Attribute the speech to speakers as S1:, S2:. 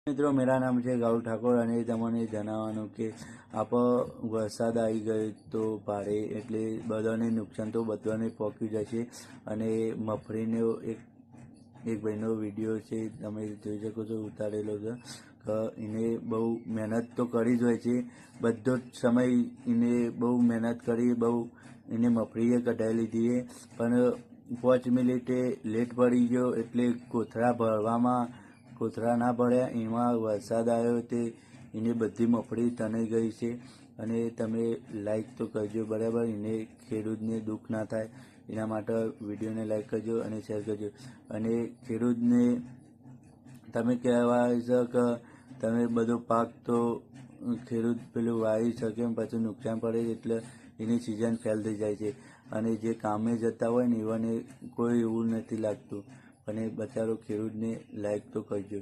S1: મિત્રો, मेरा नाम છે ગૌરવ ઠાકોર અને તમને જણાવવાનું કે વરસાદ આવી ગયો તો ભારે એટલે બધાને નુકસાન તો બધાને પહોંચ્યું જશે. અને મગફળીનો એક ભાઈનો વિડીયો છે, તમે જોઈ શકો છો, ઉતારેલો છે કે એને બહુ મહેનત તો કરી જ હોય છે. બધો જ સમય એને બહુ મહેનત કરી, બહુ એને મગફળીએ કઢાઈ લીધી છે, પણ 5 મિનિટે લેટ પડી ગયો એટલે કોથળા ના ભર્યા, એમાં વરસાદ આવ્યો તે એને બધી મગફળી તણાઈ ગઈ છે. અને તમે લાઈક તો કરજો, બરાબર, એને ખેડૂતને દુઃખ ના થાય એના માટે વિડીયોને લાઈક કરજો અને શેર કરજો. અને ખેડૂતને તમે કહેવાય છે કે તમે બધો પાક તો ખેડૂત પેલું વાવી શકે પછી નુકસાન પડે એટલે એની સિઝન ફેલ થઈ જાય છે. અને જે કામે જતા હોય ને એવાને કોઈ એવું નથી લાગતું. અને બચારો ખેડૂતને લાઈક તો કરજો.